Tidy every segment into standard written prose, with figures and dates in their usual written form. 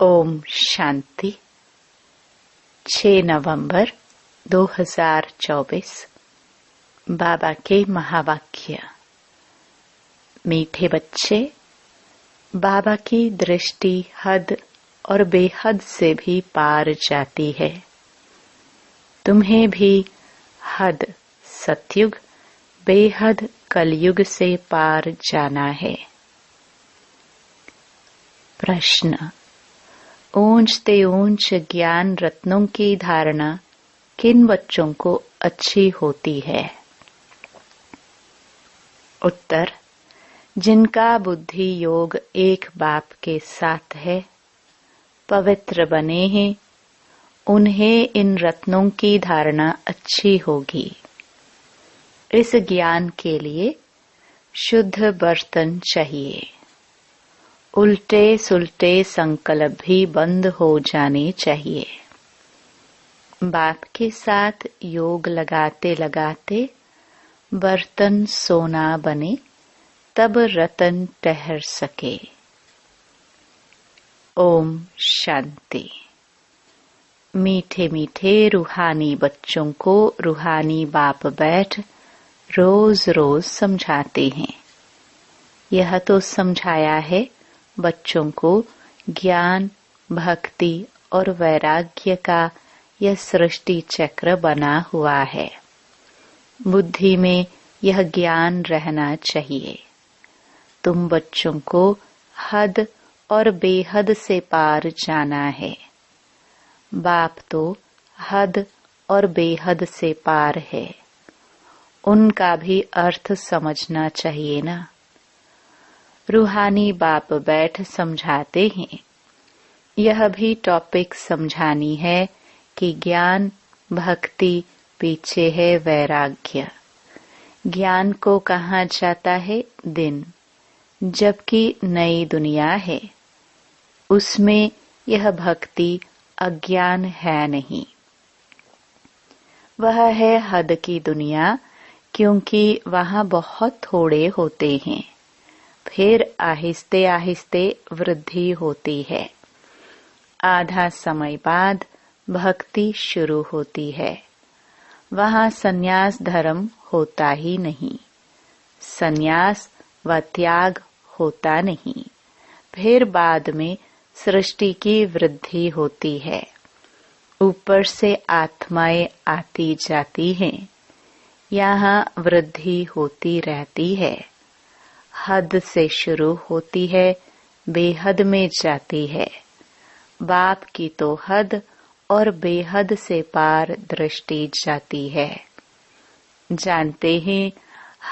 ओम शांति। 6 नवंबर 2024। बाबा के महावाक्य। मीठे बच्चे, बाबा की दृष्टि हद और बेहद से भी पार जाती है। तुम्हें भी हद सतयुग, बेहद कलयुग से पार जाना है। प्रश्न। ऊंच ते ऊंच ज्ञान रत्नों की धारणा किन बच्चों को अच्छी होती है? उत्तर। जिनका बुद्धि योग एक बाप के साथ है, पवित्र बने हैं, उन्हें इन रत्नों की धारणा अच्छी होगी। इस ज्ञान के लिए शुद्ध बर्तन चाहिए। उल्टे सुलटे संकल्प भी बंद हो जाने चाहिए। बाप के साथ योग लगाते लगाते बर्तन सोना बने, तब रतन ठहर सके। ओम शांति। मीठे मीठे रूहानी बच्चों को रूहानी बाप बैठ रोज रोज समझाते हैं। यह तो समझाया है बच्चों को ज्ञान, भक्ति और वैराग्य का यह सृष्टि चक्र बना हुआ है। बुद्धि में यह ज्ञान रहना चाहिए। तुम बच्चों को हद और बेहद से पार जाना है। बाप तो हद और बेहद से पार है। उनका भी अर्थ समझना चाहिए ना। रूहानी बाप बैठ समझाते हैं। यह भी टॉपिक समझानी है कि ज्ञान, भक्ति पीछे है वैराग्य। ज्ञान को कहा जाता है दिन, जबकि नई दुनिया है, उसमें यह भक्ति अज्ञान है नहीं। वह है हद की दुनिया, क्योंकि वहाँ बहुत थोड़े होते हैं। फिर आहिस्ते आहिस्ते वृद्धि होती है। आधा समय बाद भक्ति शुरू होती है। वहाँ संन्यास धर्म होता ही नहीं। संन्यास व त्याग होता नहीं। फिर बाद में सृष्टि की वृद्धि होती है। ऊपर से आत्माएं आती जाती हैं। यहाँ वृद्धि होती रहती है। हद से शुरू होती है, बेहद में जाती है। बाप की तो हद और बेहद से पार दृष्टि जाती है। जानते हैं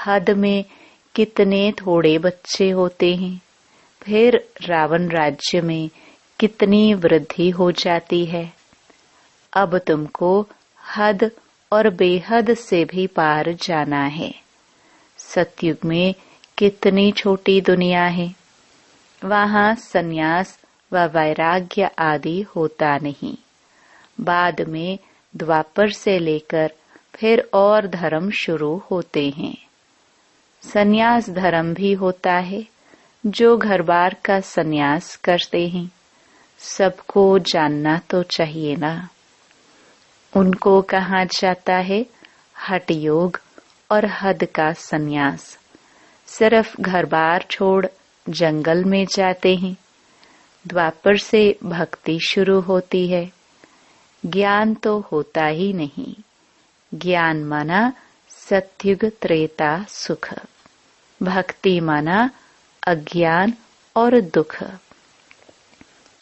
हद में कितने थोड़े बच्चे होते हैं। फिर रावण राज्य में कितनी वृद्धि हो जाती है। अब तुमको हद और बेहद से भी पार जाना है। सतयुग में कितनी छोटी दुनिया है। वहाँ संन्यास व वैराग्य आदि होता नहीं। बाद में द्वापर से लेकर फिर और धर्म शुरू होते हैं। संन्यास धर्म भी होता है, जो घर बार का संन्यास करते हैं। सबको जानना तो चाहिए ना। उनको कहा जाता है हठ योग और हद का संन्यास। सिर्फ घर बार छोड़ जंगल में जाते हैं। द्वापर से भक्ति शुरू होती है। ज्ञान तो होता ही नहीं। ज्ञान माना सतयुग त्रेता सुख। भक्ति माना अज्ञान और दुख।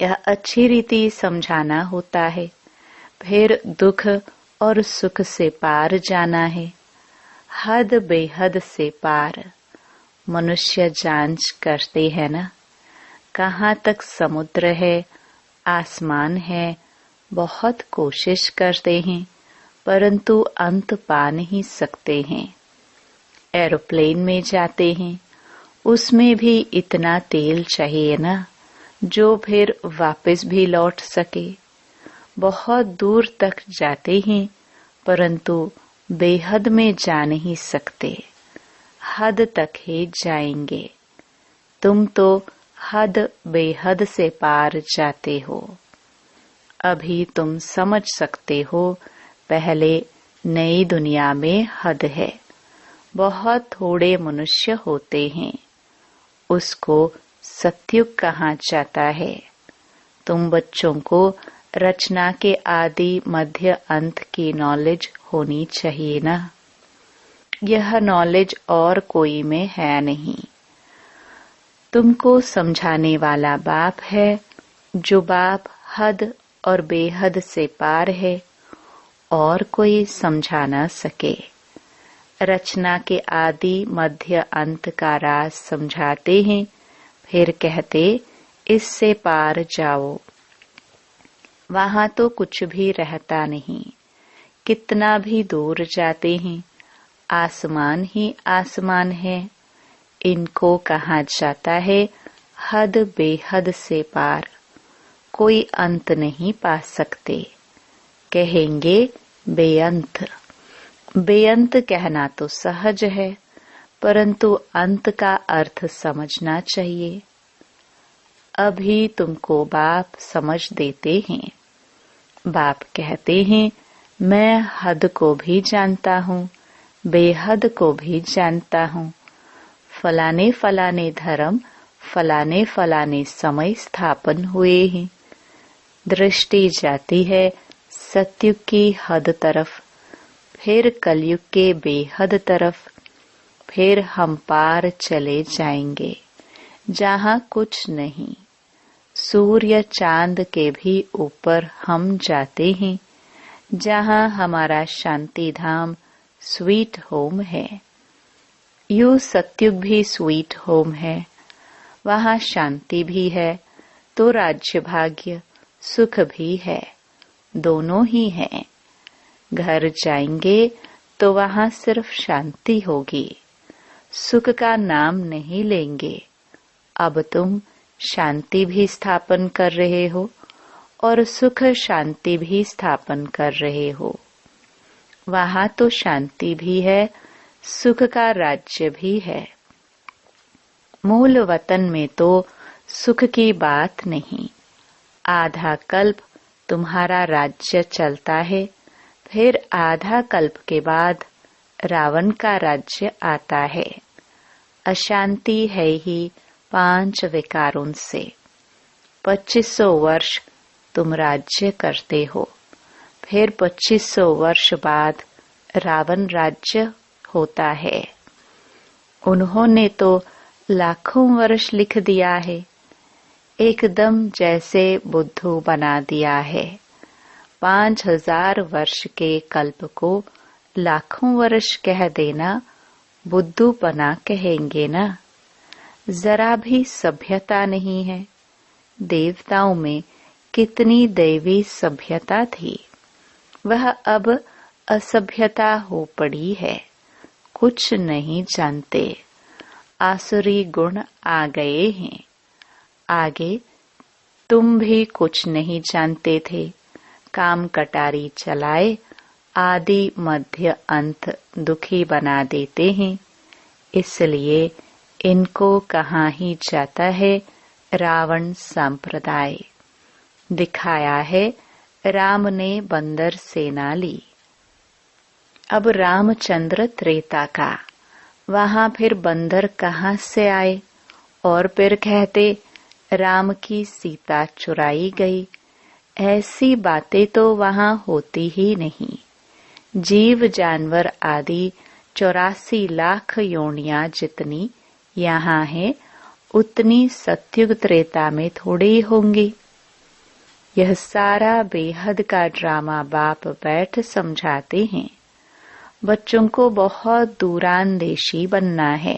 यह अच्छी रीति समझाना होता है। फिर दुख और सुख से पार जाना है। हद बेहद से पार। मनुष्य जांच करते हैं ना, कहाँ तक समुद्र है, आसमान है। बहुत कोशिश करते हैं, परंतु अंत पा नहीं सकते हैं। एरोप्लेन में जाते हैं, उसमें भी इतना तेल चाहिए ना, जो फिर वापस भी लौट सके। बहुत दूर तक जाते हैं, परंतु बेहद में जा नहीं सकते। हद तक ही जाएंगे। तुम तो हद बेहद से पार जाते हो। अभी तुम समझ सकते हो, पहले नई दुनिया में हद है, बहुत थोड़े मनुष्य होते हैं, उसको सतयुग कहा जाता है। तुम बच्चों को रचना के आदि मध्य अंत की नॉलेज होनी चाहिए ना। यह नॉलेज और कोई में है नहीं। तुमको समझाने वाला बाप है, जो बाप हद और बेहद से पार है, और कोई समझा न सके। रचना के आदि मध्य अंत का राज समझाते हैं, फिर कहते इससे पार जाओ। वहां तो कुछ भी रहता नहीं, कितना भी दूर जाते हैं, आसमान ही आसमान है। इनको कहा जाता है हद बेहद से पार, कोई अंत नहीं पा सकते। कहेंगे बेअंत। बेअंत कहना तो सहज है, परंतु अंत का अर्थ समझना चाहिए। अभी तुमको बाप समझ देते हैं। बाप कहते हैं, मैं हद को भी जानता हूँ, बेहद को भी जानता हूँ। फलाने फलाने धर्म फलाने फलाने समय स्थापन हुए हैं। दृष्टि जाती है सतयुग की हद तरफ, फिर कलयुग के बेहद तरफ, फिर हम पार चले जाएंगे जहाँ कुछ नहीं। सूर्य चांद के भी ऊपर हम जाते हैं, जहाँ हमारा शांति धाम स्वीट होम है। यू सतयुग भी स्वीट होम है, वहाँ शांति भी है, तो राज्य भाग्य सुख भी है, दोनों ही हैं। घर जाएंगे तो वहाँ सिर्फ शांति होगी, सुख का नाम नहीं लेंगे। अब तुम शांति भी स्थापन कर रहे हो और सुख शांति भी स्थापन कर रहे हो। वहाँ तो शांति भी है, सुख का राज्य भी है। मूल वतन में तो सुख की बात नहीं। आधा कल्प तुम्हारा राज्य चलता है, फिर आधा कल्प के बाद रावण का राज्य आता है। अशांति है ही 5 विकारों से। 2500 वर्ष तुम राज्य करते हो, फिर 2500 वर्ष बाद रावण राज्य होता है। उन्होंने तो लाखों वर्ष लिख दिया है, एकदम जैसे बुद्धू बना दिया है। 5000 वर्ष के कल्प को लाखों वर्ष कह देना बुद्धूपना कहेंगे ना। जरा भी सभ्यता नहीं है। देवताओं में कितनी दैवी सभ्यता थी, वह अब असभ्यता हो पड़ी है। कुछ नहीं जानते, आसुरी गुण आ गए हैं। आगे तुम भी कुछ नहीं जानते थे, काम कटारी चलाए आदि मध्य अंत दुखी बना देते हैं। इसलिए इनको कहा ही जाता है रावण संप्रदाय। दिखाया है राम ने बंदर सेना ली। अब रामचंद्र त्रेता का, वहां फिर बंदर कहाँ से आए? और फिर कहते राम की सीता चुराई गई। ऐसी बातें तो वहां होती ही नहीं। जीव जानवर आदि 84 लाख योनियां जितनी यहाँ है, उतनी सतयुग त्रेता में थोड़ी होंगी। यह सारा बेहद का ड्रामा बाप बैठ समझाते हैं। बच्चों को बहुत दूरांदेशी बनना है।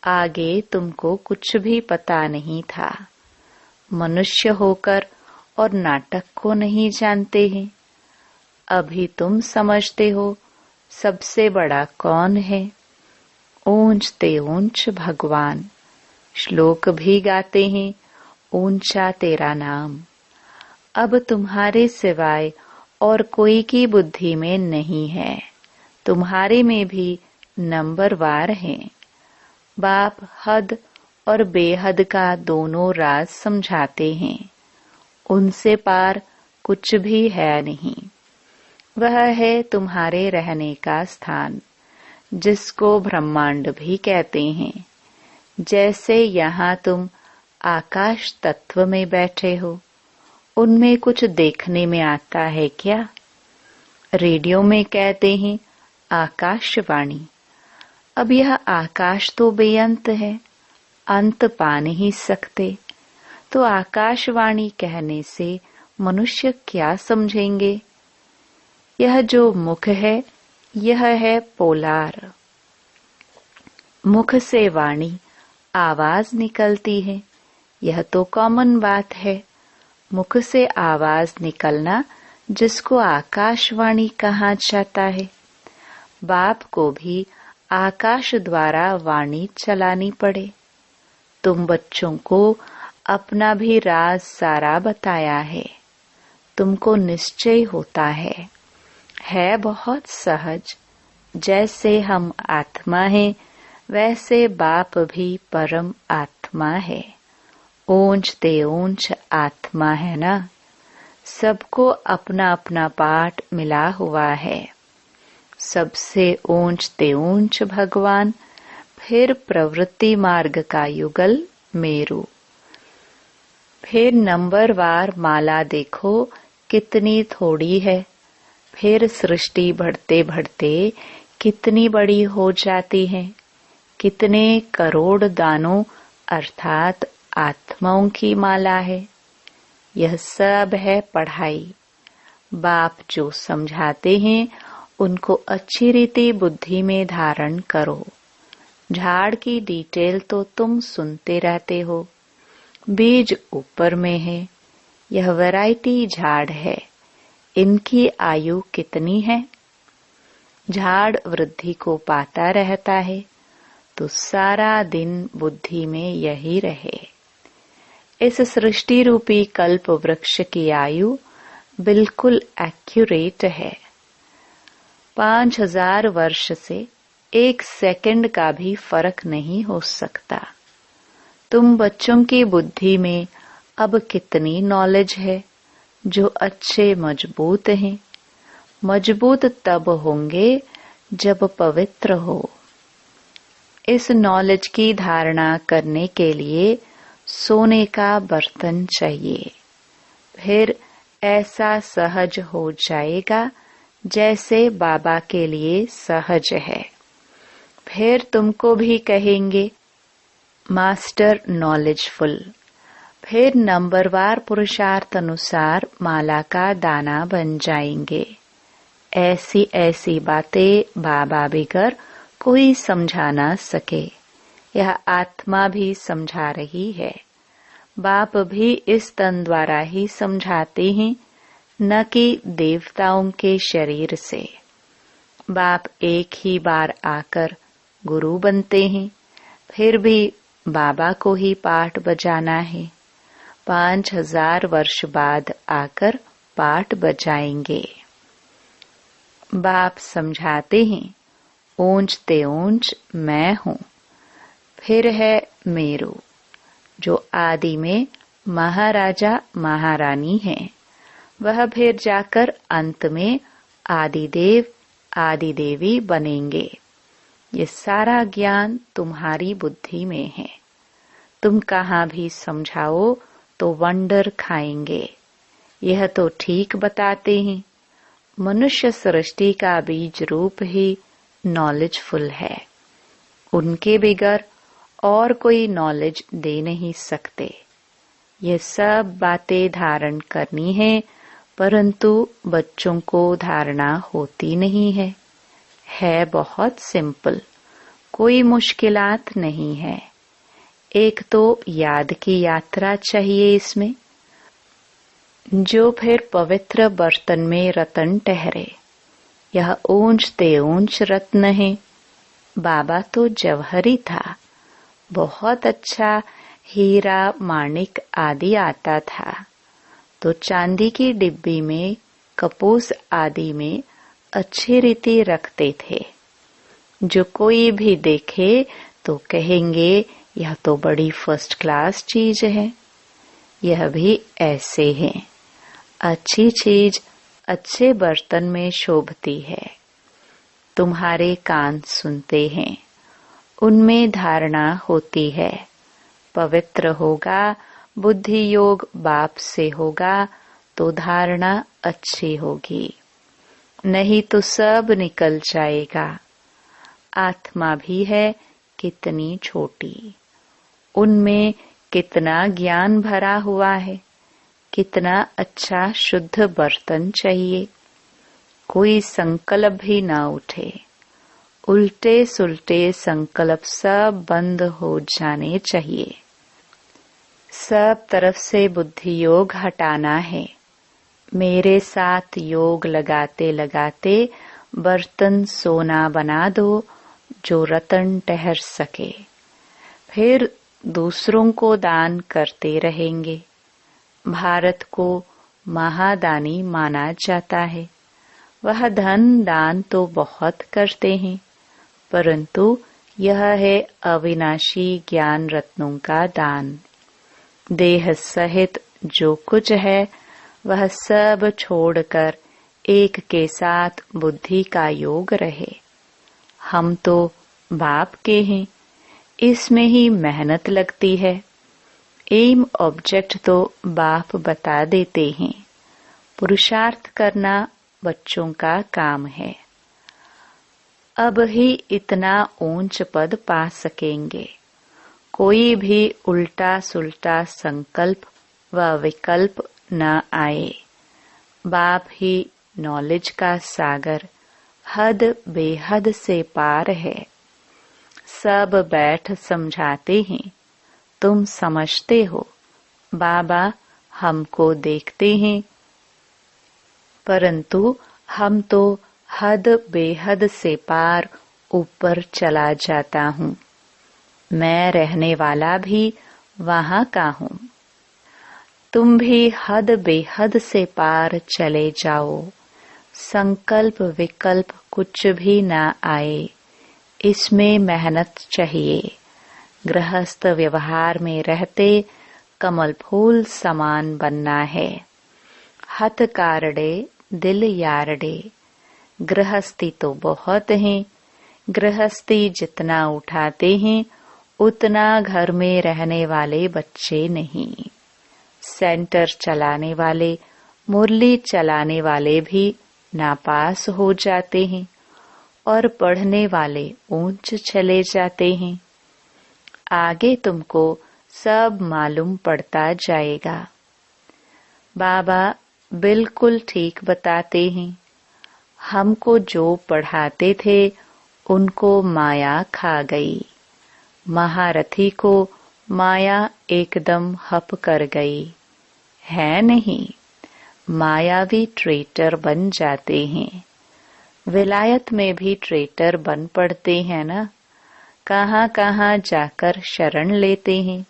आगे तुमको कुछ भी पता नहीं था। मनुष्य होकर और नाटक को नहीं जानते हैं। अभी तुम समझते हो सबसे बड़ा कौन है? ऊंचते ऊंच भगवान। श्लोक भी गाते हैं, ऊंचा तेरा नाम। अब तुम्हारे सिवाय और कोई की बुद्धि में नहीं है। तुम्हारे में भी नंबरवार हैं। बाप हद और बेहद का दोनों राज समझाते हैं। उनसे पार कुछ भी है नहीं। वह है तुम्हारे रहने का स्थान, जिसको ब्रह्मांड भी कहते हैं। जैसे यहाँ तुम आकाश तत्व में बैठे हो, उनमें कुछ देखने में आता है क्या? रेडियो में कहते हैं आकाशवाणी। अब यह आकाश तो बेअंत है, अंत पा नहीं सकते, तो आकाशवाणी कहने से मनुष्य क्या समझेंगे? यह जो मुख है, यह है पोलार। मुख से वाणी आवाज निकलती है, यह तो कॉमन बात है। मुख से आवाज निकलना, जिसको आकाशवाणी कहा जाता है। बाप को भी आकाश द्वारा वाणी चलानी पड़े। तुम बच्चों को अपना भी राज सारा बताया है। तुमको निश्चय होता है बहुत सहज। जैसे हम आत्मा हैं, वैसे बाप भी परम आत्मा है। ऊंच ते ऊंच आत्मा है ना। सबको अपना अपना पाठ मिला हुआ है। सबसे ऊंच ते ऊंच भगवान, फिर प्रवृत्ति मार्ग का युगल मेरू। फिर नंबरवार माला देखो कितनी थोड़ी है। फिर सृष्टि बढ़ते बढ़ते कितनी बड़ी हो जाती है। कितने करोड़ दानों अर्थात आत्माओं की माला है। यह सब है पढ़ाई। बाप जो समझाते हैं, उनको अच्छी रीति बुद्धि में धारण करो। झाड़ की डिटेल तो तुम सुनते रहते हो। बीज ऊपर में है। यह वैरायटी झाड़ है। इनकी आयु कितनी है? झाड़ वृद्धि को पाता रहता है, तो सारा दिन बुद्धि में यही रहे। इस सृष्टि रूपी कल्प वृक्ष की आयु बिल्कुल एक्यूरेट है। 5000 वर्ष से 1 सेकंड का भी फर्क नहीं हो सकता। तुम बच्चों की बुद्धि में अब कितनी नॉलेज है, जो अच्छे मजबूत हैं। मजबूत तब होंगे जब पवित्र हो। इस नॉलेज की धारणा करने के लिए सोने का बर्तन चाहिए। फिर ऐसा सहज हो जाएगा जैसे बाबा के लिए सहज है। फिर तुमको भी कहेंगे मास्टर नॉलेजफुल। फिर नंबरवार पुरुषार्थ अनुसार माला का दाना बन जाएंगे। ऐसी ऐसी बातें बाबा बिगर कोई समझा ना सके। यह आत्मा भी समझा रही है। बाप भी इस तन द्वारा ही समझाते हैं, न कि देवताओं के शरीर से। बाप एक ही बार आकर गुरु बनते हैं, फिर भी बाबा को ही पाठ बजाना है। 5000 वर्ष बाद आकर पाठ बजाएंगे। बाप समझाते हैं ऊंच ते ऊंच मैं हूँ। फिर है मेरू, जो आदि में महाराजा महारानी है। वह फिर जाकर अंत में आदिदेव आदिदेवी बनेंगे। ये सारा ज्ञान तुम्हारी बुद्धि में है। तुम कहाँ भी समझाओ तो वंडर खाएंगे। यह तो ठीक बताते हैं। मनुष्य सृष्टि का बीज रूप ही नॉलेजफुल है। उनके बिगर और कोई नॉलेज दे नहीं सकते। ये सब बातें धारण करनी है, परंतु बच्चों को धारणा होती नहीं है। है बहुत सिंपल, कोई मुश्किलात नहीं है। एक तो याद की यात्रा चाहिए इसमें, जो फिर पवित्र बर्तन में रतन ठहरे। यह ऊंच ते ऊंच रत्न है। बाबा तो जवहरी था। बहुत अच्छा हीरा माणिक आदि आता था, तो चांदी की डिब्बी में कपूस आदि में अच्छी रीति रखते थे। जो कोई भी देखे तो कहेंगे यह तो बड़ी फर्स्ट क्लास चीज है। यह भी ऐसे है। अच्छी चीज अच्छे बर्तन में शोभती है। तुम्हारे कान सुनते हैं, उनमें धारणा होती है। पवित्र होगा, बुद्धि योग बाप से होगा तो धारणा अच्छी होगी, नहीं तो सब निकल जाएगा। आत्मा भी है कितनी छोटी, उनमें कितना ज्ञान भरा हुआ है। कितना अच्छा शुद्ध बर्तन चाहिए। कोई संकल्प भी ना उठे। उल्टे सुल्टे संकल्प सब बंद हो जाने चाहिए। सब तरफ से बुद्धि योग हटाना है। मेरे साथ योग लगाते लगाते बर्तन सोना बना दो, जो रतन ठहर सके। फिर दूसरों को दान करते रहेंगे। भारत को महादानी माना जाता है। वह धन दान तो बहुत करते हैं, परंतु यह है अविनाशी ज्ञान रत्नों का दान। देह सहित जो कुछ है वह सब छोड़कर एक के साथ बुद्धि का योग रहे। हम तो बाप के हैं, इसमें ही मेहनत लगती है। एम ऑब्जेक्ट तो बाप बता देते हैं। पुरुषार्थ करना बच्चों का काम है। अब ही इतना ऊंच पद पा सकेंगे। कोई भी उल्टा सुल्टा संकल्प व विकल्प न आए। बाप ही नॉलेज का सागर हद बेहद से पार है। सब बैठ समझाते हैं, तुम समझते हो। बाबा हमको देखते हैं, परंतु हम तो हद बेहद से पार ऊपर चला जाता हूँ। मैं रहने वाला भी वहाँ का हूँ। तुम भी हद बेहद से पार चले जाओ। संकल्प विकल्प कुछ भी ना आए, इसमें मेहनत चाहिए। गृहस्थ व्यवहार में रहते कमल फूल समान बनना है। हथ कारडे दिल यारडे। गृहस्थी तो बहुत हैं। गृहस्थी जितना उठाते हैं उतना घर में रहने वाले बच्चे नहीं। सेंटर चलाने वाले, मुरली चलाने वाले भी नापास हो जाते हैं और पढ़ने वाले ऊंच चले जाते हैं। आगे तुमको सब मालूम पड़ता जाएगा। बाबा बिल्कुल ठीक बताते हैं। हमको जो पढ़ाते थे उनको माया खा गई। महारथी को माया एकदम हप कर गई है नहीं। मायावी ट्रेटर बन जाते हैं। विलायत में भी ट्रेटर बन पड़ते हैं ना। कहाँ कहाँ जाकर शरण लेते हैं।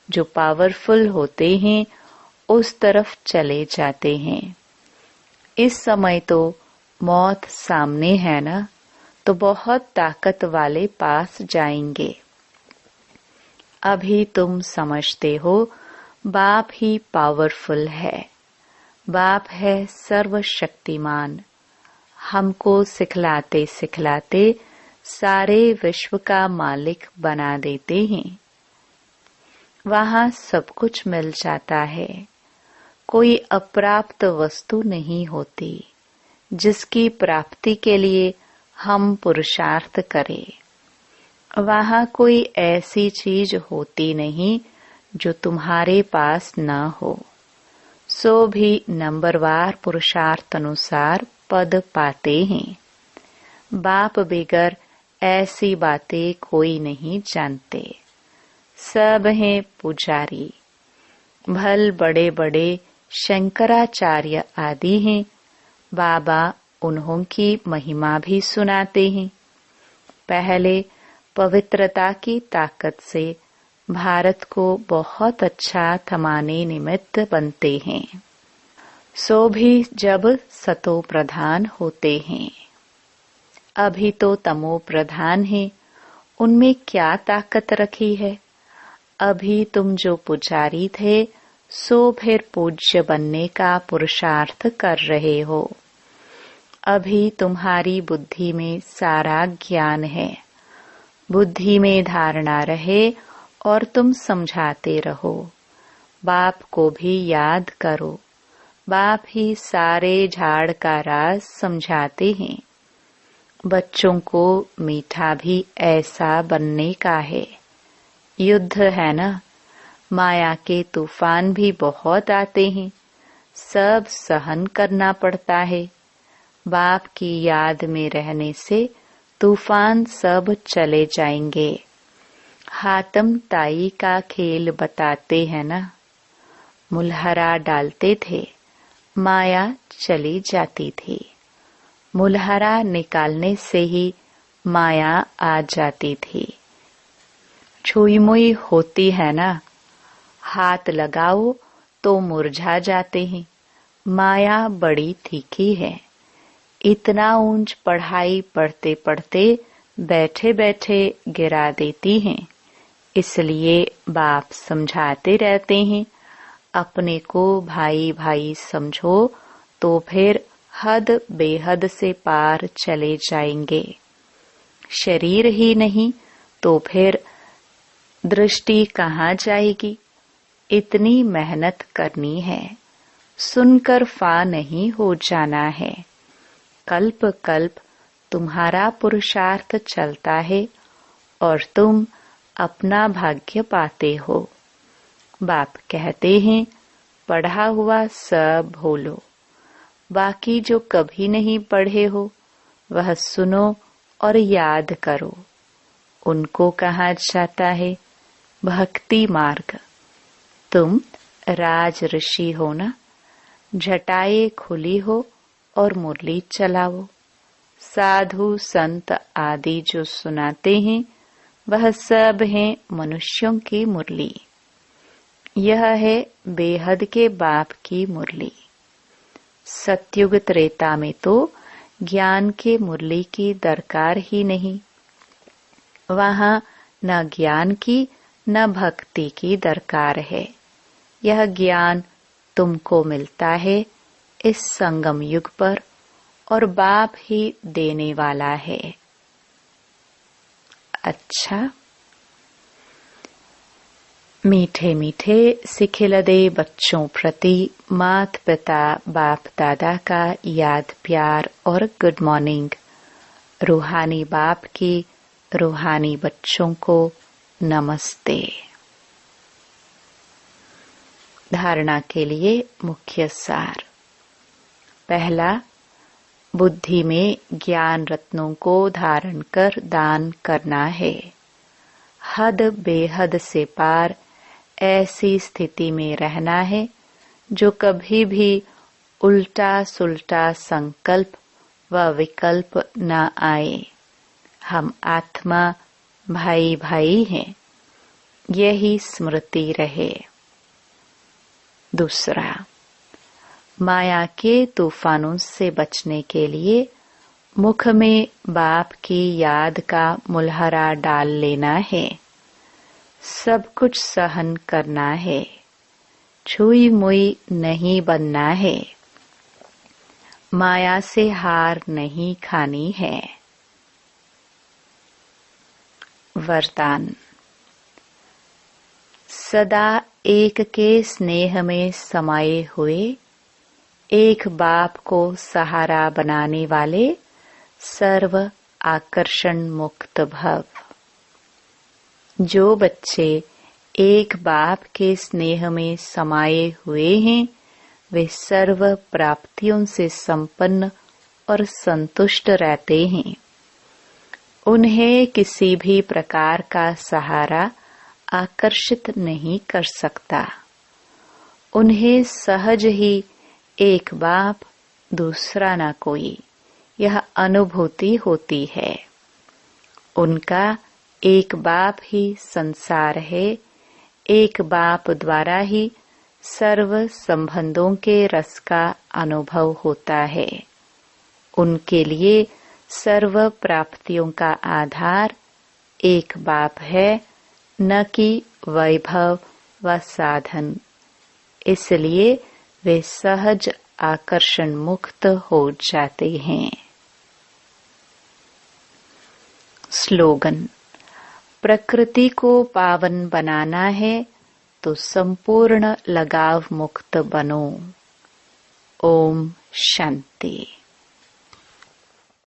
जो पावरफुल होते हैं उस तरफ चले जाते हैं। इस समय तो मौत सामने है ना, तो बहुत ताकत वाले पास जाएंगे। अभी तुम समझते हो बाप ही पावरफुल है। बाप है सर्वशक्तिमान। हमको सिखलाते सिखलाते सारे विश्व का मालिक बना देते हैं। वहाँ सब कुछ मिल जाता है। कोई अप्राप्त वस्तु नहीं होती जिसकी प्राप्ति के लिए हम पुरुषार्थ करें। वहाँ कोई ऐसी चीज होती नहीं जो तुम्हारे पास न हो। सो भी नंबरवार पुरुषार्थ अनुसार पद पाते हैं। बाप बिगर ऐसी बातें कोई नहीं जानते। सब हैं पुजारी। भल बड़े बड़े शंकराचार्य आदि हैं। बाबा उन्हों की महिमा भी सुनाते हैं। पहले पवित्रता की ताकत से भारत को बहुत अच्छा थमाने निमित्त बनते हैं। सो भी जब सतो प्रधान होते हैं। अभी तो तमो प्रधान है। उनमें क्या ताकत रखी है? अभी तुम जो पुजारी थे सो फिर पूज्य बनने का पुरुषार्थ कर रहे हो। अभी तुम्हारी बुद्धि में सारा ज्ञान है। बुद्धि में धारणा रहे और तुम समझाते रहो। बाप को भी याद करो। बाप ही सारे झाड़ का राज समझाते हैं। बच्चों को मीठा भी ऐसा बनने का है। युद्ध है ना, माया के तूफान भी बहुत आते हैं, सब सहन करना पड़ता है। बाप की याद में रहने से तूफान सब चले जाएंगे। हातम ताई का खेल बताते हैं ना, मुलहरा डालते थे, माया चली जाती थी। मुलहरा निकालने से ही माया आ जाती थी। छुई मुई होती है ना, हाथ लगाओ तो मुरझा जाते हैं। माया बड़ी तीखी है। इतना ऊंच पढ़ाई पढ़ते पढ़ते बैठे बैठे गिरा देती हैं। इसलिए बाप समझाते रहते हैं, अपने को भाई भाई समझो तो फिर हद बेहद से पार चले जाएंगे। शरीर ही नहीं तो फिर दृष्टि कहाँ जाएगी। इतनी मेहनत करनी है, सुनकर फा नहीं हो जाना है। कल्प कल्प तुम्हारा पुरुषार्थ चलता है और तुम अपना भाग्य पाते हो। बाप कहते हैं, पढ़ा हुआ सब भूलो, बाकी जो कभी नहीं पढ़े हो वह सुनो और याद करो। उनको कहा जाता है भक्ति मार्ग। तुम राज ऋषि हो ना, जटाएं खुली हो और मुरली चलाओ। साधु संत आदि जो सुनाते हैं वह सब हैं मनुष्यों की मुरली। यह है बेहद के बाप की मुरली। सतयुग त्रेता में तो ज्ञान के मुरली की दरकार ही नहीं। वहाँ न ज्ञान की न भक्ति की दरकार है। यह ज्ञान तुमको मिलता है इस संगम युग पर और बाप ही देने वाला है। अच्छा, मीठे मीठे सिखिलदे बच्चों प्रति मात पिता बाप दादा का याद प्यार और गुड मॉर्निंग। रूहानी बाप की रूहानी बच्चों को नमस्ते। धारणा के लिए मुख्य सार। पहला, बुद्धि में ज्ञान रत्नों को धारण कर दान करना है। हद बेहद से पार ऐसी स्थिति में रहना है जो कभी भी उल्टा सुल्टा संकल्प व विकल्प न आए। हम आत्मा भाई भाई हैं, यही स्मृति रहे। दूसरा, माया के तूफानों से बचने के लिए मुख में बाप की याद का मुलहरा डाल लेना है। सब कुछ सहन करना है, छुई मुई नहीं बनना है। माया से हार नहीं खानी है। वरदान। सदा एक के स्नेह में समाये हुए, एक बाप को सहारा बनाने वाले सर्व आकर्षण मुक्त भव। जो बच्चे एक बाप के स्नेह में समाये हुए हैं वे सर्व प्राप्तियों से संपन्न और संतुष्ट रहते हैं। उन्हें किसी भी प्रकार का सहारा आकर्षित नहीं कर सकता। उन्हें सहज ही एक बाप दूसरा ना कोई यह अनुभूति होती है। उनका एक बाप ही संसार है, एक बाप द्वारा ही सर्व संबंधों के रस का अनुभव होता है। उनके लिए सर्व प्राप्तियों का आधार एक बाप है न कि वैभव व साधन। इसलिए वे सहज आकर्षण मुक्त हो जाते हैं। स्लोगन: प्रकृति को पावन बनाना है तो संपूर्ण लगाव मुक्त बनो। ओम शांति।